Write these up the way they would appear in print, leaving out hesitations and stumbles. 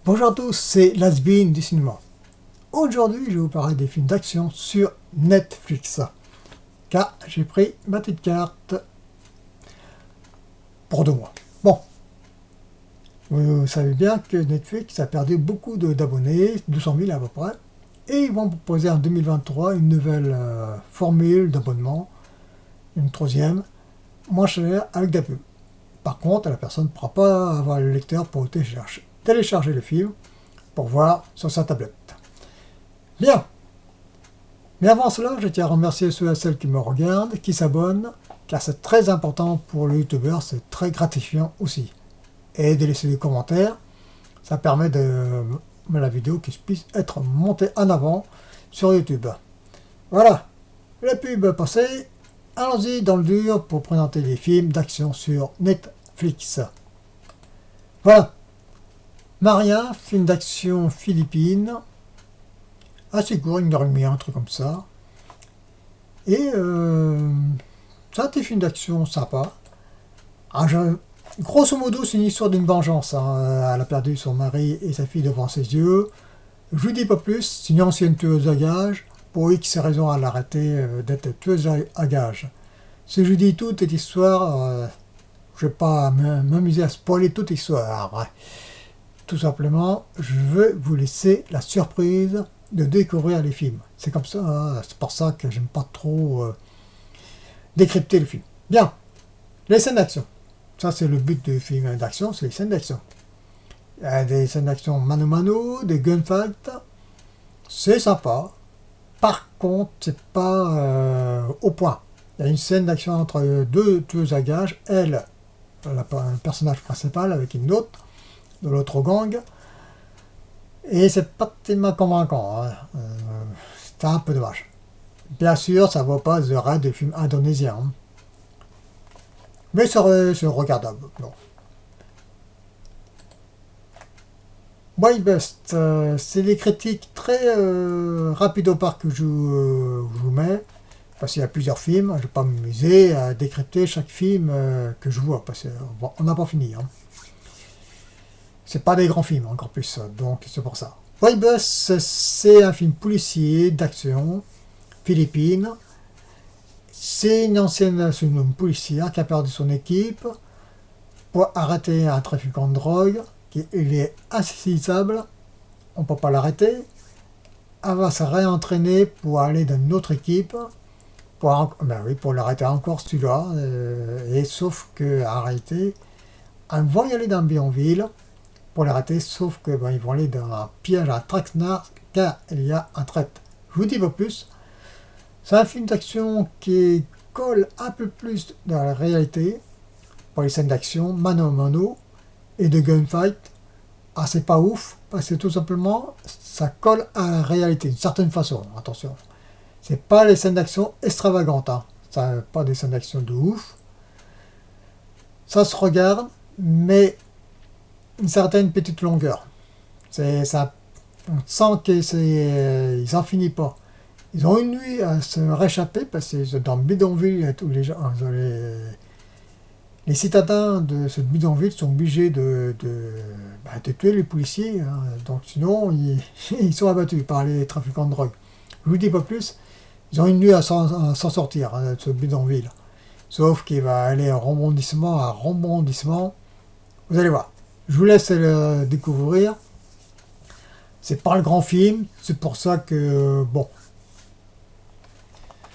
Bonjour à tous, c'est Lasbin du cinéma. Aujourd'hui, je vais vous parler des films d'action sur Netflix. Car j'ai pris ma petite carte pour 2 mois. Bon, vous savez bien que Netflix a perdu beaucoup d'abonnés, 200 000 à peu près. Et ils vont proposer en 2023 une nouvelle formule d'abonnement, une troisième, moins chère avec des pubs. Par contre, la personne ne pourra pas avoir le lecteur pour télécharger le film pour voir sur sa tablette. Bien. Mais avant cela, je tiens à remercier ceux et celles qui me regardent, qui s'abonnent, car c'est très important pour le youtubeur, c'est très gratifiant aussi. Et de laisser des commentaires, ça permet de la vidéo qui puisse être montée en avant sur YouTube. Voilà, la pub passée, allons-y dans le dur pour présenter les films d'action sur Netflix. Voilà, Maria, film d'action philippine, assez court, 1h30, un truc comme ça. Et ça a été film d'action sympa. Grosso modo, c'est une histoire d'une vengeance. Elle a perdu son mari et sa fille devant ses yeux. Je vous dis pas plus, c'est une ancienne tueuse à gages. Pour X raison, elle a arrêté d'être tueuse à gages. Si je vous dis toute cette histoire, je vais pas m'amuser à spoiler toute l'histoire. Tout simplement, je veux vous laisser la surprise de découvrir les films. C'est comme ça, c'est pour ça que j'aime pas trop décrypter le film. Bien, les scènes d'action. Ça, c'est le but du film d'action, c'est les scènes d'action. Il y a des scènes d'action mano mano, des gunfights. C'est sympa. Par contre, c'est pas au point. Il y a une scène d'action entre deux tueuses à gages. Elle, le personnage principal avec une autre, de l'autre gang. Et c'est pas tellement convaincant. C'est un peu dommage. Bien sûr, ça ne vaut pas The Raid du film indonésien. Mais c'est regardable. Bon. Wild Best, c'est des critiques très rapides au parc que je vous mets. Parce qu'il y a plusieurs films. Je ne vais pas m'amuser à décrypter chaque film que je vois. Parce qu'on n'a pas fini. C'est pas des grands films, encore plus, donc c'est pour ça. Wild Bus, c'est un film policier d'action, philippine. C'est une ancienne policière qui a perdu son équipe pour arrêter un trafiquant de drogue. Il est insaisissable, on ne peut pas l'arrêter. Elle va se réentraîner pour aller dans une autre équipe, pour l'arrêter encore celui-là. Et sauf que, arrêter, elles vont y aller dans Bionville pour l'arrêter, sauf que ils vont aller dans un piège à traquenard car il y a un traite. Je vous dis pas plus. C'est un film d'action qui colle un peu plus dans la réalité pour les scènes d'action, mano à mano et de gunfight. Ah, c'est pas ouf parce que tout simplement ça colle à la réalité d'une certaine façon. Attention, c'est pas les scènes d'action extravagantes, ça pas des scènes d'action de ouf. Ça se regarde, mais une certaine petite longueur. Ça, on sent qu'ils n'en finissent pas. Ils ont une nuit à se réchapper parce que dans le bidonville, tous les citadins de ce bidonville sont obligés de tuer les policiers. Donc sinon, ils sont abattus par les trafiquants de drogue. Je vous dis pas plus. Ils ont une nuit à s'en sortir de ce bidonville. Sauf qu'il va aller rebondissement à rebondissement. Vous allez voir. Je vous laisse le découvrir. C'est pas le grand film, c'est pour ça que bon,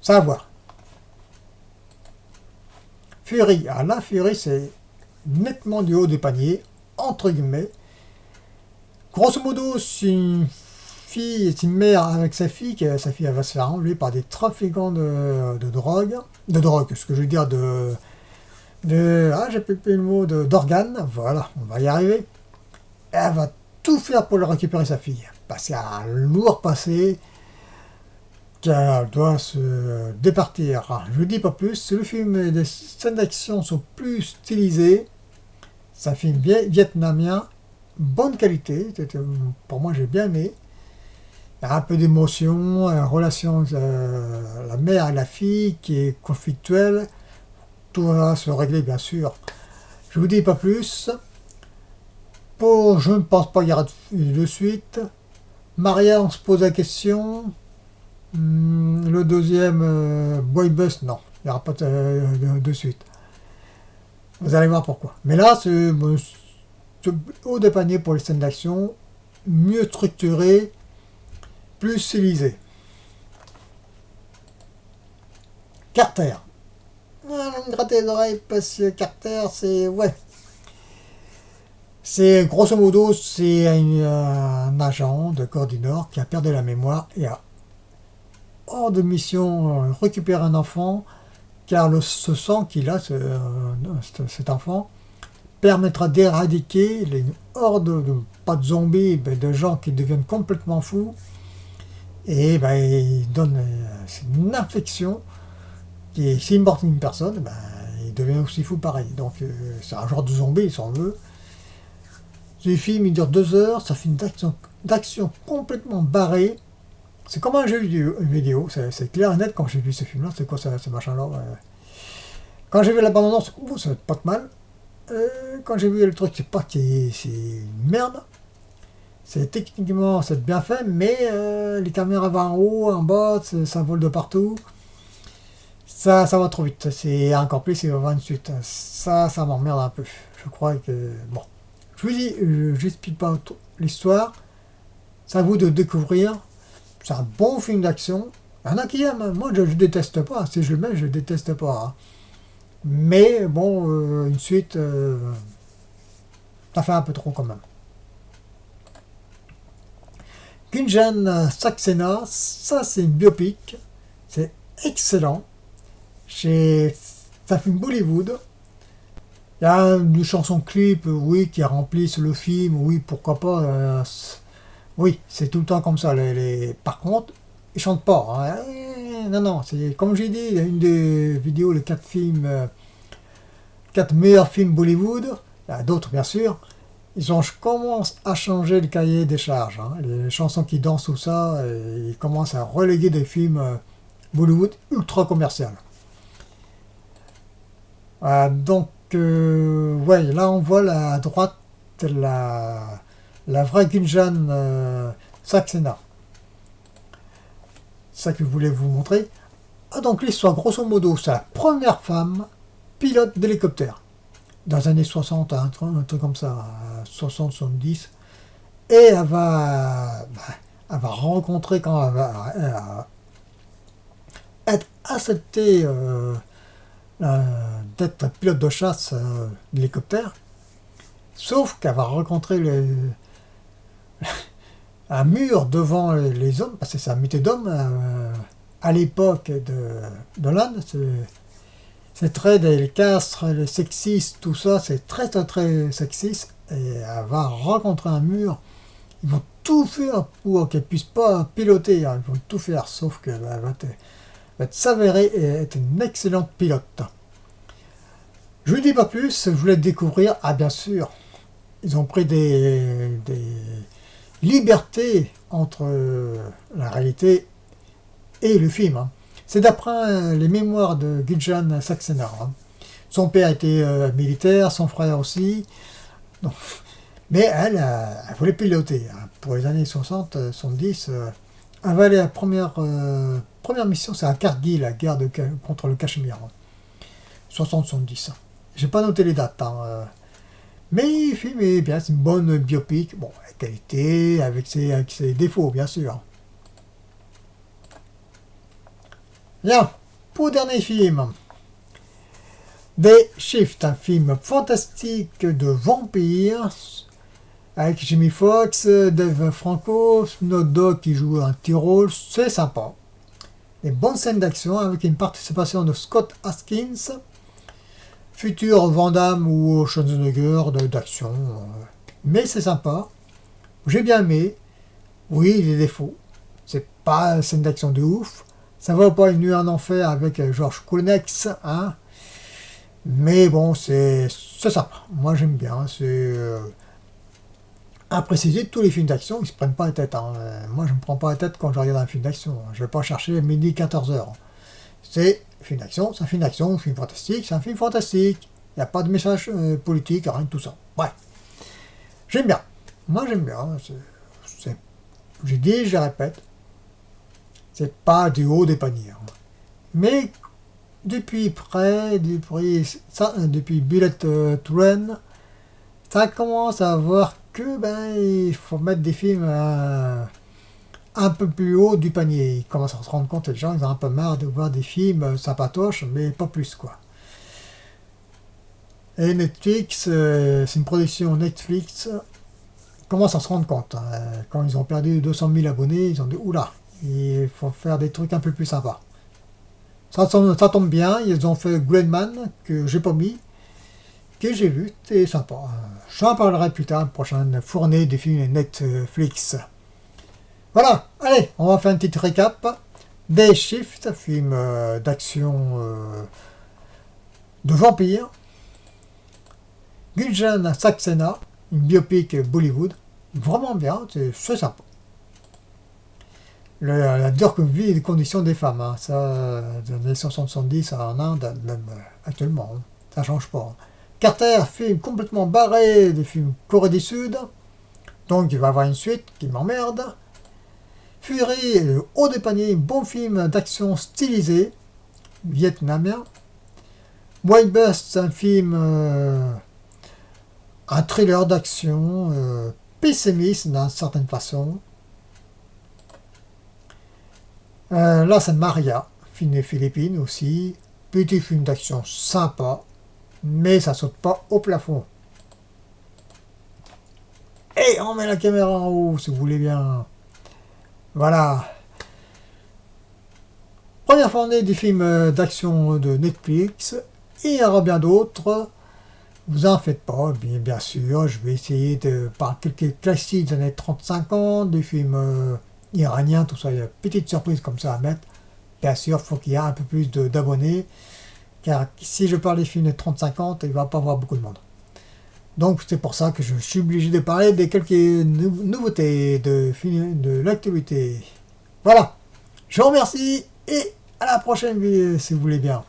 ça va voir. Fury, la Fury, c'est nettement du haut du panier, entre guillemets. Grosso modo, c'est c'est une mère avec sa fille, sa fille elle va se faire enlever par des trafiquants de drogue, ce que je veux dire j'ai plus le mot d'organes, voilà, on va y arriver. Elle va tout faire pour le récupérer sa fille, parce qu'elle a un lourd passé, qu'elle doit se départir. Je ne dis pas plus, le film, les scènes d'action sont plus stylisées, c'est un film vietnamien, bonne qualité, pour moi j'ai bien aimé. Il y a un peu d'émotion, une relation la mère et la fille qui est conflictuelle. Tout va se régler bien sûr. Je vous dis pas plus. Je ne pense pas qu'il y aura de suite. Maria, on se pose la question. Le deuxième, Boy Bus, non, il n'y aura pas de suite. Vous allez voir pourquoi. Mais là, c'est haut de panier pour les scènes d'action, mieux structuré, plus stylisé. Carter. On me gratter les oreilles parce que Carter, c'est... Ouais. C'est, grosso modo, c'est un agent de Corps du Nord qui a perdu la mémoire et a hors de mission récupérer un enfant, car ce sang qu'il a, cet enfant, permettra d'éradiquer les hordes, pas de zombies, mais de gens qui deviennent complètement fous. Et il donne une infection qui, s'il morte une personne, il devient aussi fou pareil. Donc c'est un genre de zombie, si on veut. Ce film, il dure 2 heures, ça fait une d'action complètement barrée. C'est comme un jeu vidéo, c'est clair et net quand j'ai vu ce film-là, c'est quoi ce machin-là. Quand j'ai vu la bande-annonce, ça va pas de mal. Quand j'ai vu le truc, c'est une merde. C'est techniquement, c'est bien fait, mais les caméras vont en haut, en bas, ça vole de partout. Ça va trop vite. C'est encore plus, il va y avoir une suite. Ça m'emmerde un peu. Je crois que... Bon. Je vous dis, je n'explique pas l'histoire. C'est à vous de découvrir. C'est un bon film d'action. Il y en a qui aiment. Moi, je déteste pas. Si je le mets, je déteste pas. Hein. Mais bon, une suite, ça fait un peu trop quand même. Gunjan Saxena, ça c'est une biopic. C'est excellent. C'est un film Bollywood. Il y a une chanson clip, oui, qui remplissent le film, oui, pourquoi pas. Oui, c'est tout le temps comme ça. Par contre, ils chantent pas. Hein. Non, c'est comme j'ai dit, il y a une des vidéos, les 4 films, 4 meilleurs films Bollywood. Il y a d'autres, bien sûr. Commencent à changer le cahier des charges. Hein. Les chansons qui dansent, tout ça, ils commencent à reléguer des films Bollywood ultra commerciaux. Donc, ouais, là on voit à droite la vraie Gunjan Saxena. C'est ça que je voulais vous montrer. Donc l'histoire, grosso modo, c'est la première femme pilote d'hélicoptère. Dans les années 60, un truc comme ça, 60-70. Et elle va rencontrer, quand elle va être acceptée d'être pilote de chasse d'hélicoptère, sauf qu'elle va rencontrer un mur devant les hommes, parce que c'est un métier d'homme à l'époque de l'Inde. C'est très les castres, les sexistes, tout ça, c'est très sexiste. Et elle va rencontrer un mur. Ils vont tout faire pour qu'elle puisse pas piloter. Hein. Ils vont tout faire, sauf qu'elle va s'avérer être une excellente pilote. Je ne vous dis pas plus, je voulais découvrir. Ah bien sûr, ils ont pris des libertés entre la réalité et le film. Hein. C'est d'après les mémoires de Gunjan Saxena. Hein. Son père était militaire, son frère aussi. Donc, mais elle voulait piloter. Hein. Pour les années 60, 70, elle va aller à la première mission, c'est à Kargil, la guerre contre le Cachemire. Hein. 60-70. J'ai pas noté les dates. Hein. Mais le film est bien, c'est une bonne biopic. Bon, la qualité, avec ses défauts, bien sûr. Bien, pour le dernier film, Day Shift, un film fantastique de vampires, avec Jamie Foxx, Dave Franco, Snoop Dogg qui joue un petit rôle, c'est sympa. Des bonnes scènes d'action avec une participation de Scott Atkins, futur Van Damme ou Schwarzenegger d'action. Mais c'est sympa, j'ai bien aimé. Oui, il y a des défauts, c'est pas une scène d'action de ouf. Ça va pas Une nuit en enfer avec George Clooney, hein. Mais bon, c'est sympa. Moi j'aime bien. C'est à préciser, tous les films d'action, ils se prennent pas la tête. Hein. Moi je me prends pas la tête quand je regarde un film d'action. Je vais pas chercher midi 14h. C'est film d'action, c'est un film d'action, un film fantastique, c'est un film fantastique. Il n'y a pas de message politique, rien de tout ça. Ouais. J'aime bien. Moi, j'aime bien. J'ai dit, je le répète, c'est pas du haut des paniers. Mais depuis Bullet Train, ça commence à voir que il faut mettre des films un peu plus haut du panier. Ils commencent à se rendre compte, les gens, ils ont un peu marre de voir des films sympatoches, mais pas plus quoi. Et Netflix, c'est une production Netflix, commence à se rendre compte. Quand ils ont perdu 200 000 abonnés, ils ont dit oula, il faut faire des trucs un peu plus sympas. Ça tombe bien, ils ont fait Greyman, que j'ai pas mis, que j'ai vu, c'est sympa. J'en parlerai plus tard, une prochaine fournée des films Netflix. Voilà, allez, on va faire une petite récap. Day Shift, film d'action de vampire. Gunjan Saxena, une biopic Bollywood. Vraiment bien, c'est sympa. La dure vie et les conditions des femmes, hein. Ça, dans les années 70 en Inde, même actuellement, hein. Ça change pas. Carter, film complètement barré des films Corée du Sud, donc il va y avoir une suite qui m'emmerde. Fury, le haut des paniers, bon film d'action stylisé, vietnamien. White Bust, un film, un thriller d'action, pessimiste d'une certaine façon. Là, c'est Maria, film des Philippines aussi. Petit film d'action sympa, mais ça saute pas au plafond. Et on met la caméra en haut, si vous voulez bien. Voilà. Première fournée des films d'action de Netflix. Et il y aura bien d'autres. Vous en faites pas, bien sûr. Je vais essayer de par quelques classiques des années 30-50, des films iraniens, tout ça. Il y a une petite surprise comme ça à mettre. Bien sûr, il faut qu'il y ait un peu plus d'abonnés. Car si je parle des films de 30-50, il ne va pas y avoir beaucoup de monde. Donc c'est pour ça que je suis obligé de parler des quelques nouveautés de l'actualité. Voilà, je vous remercie et à la prochaine si vous voulez bien.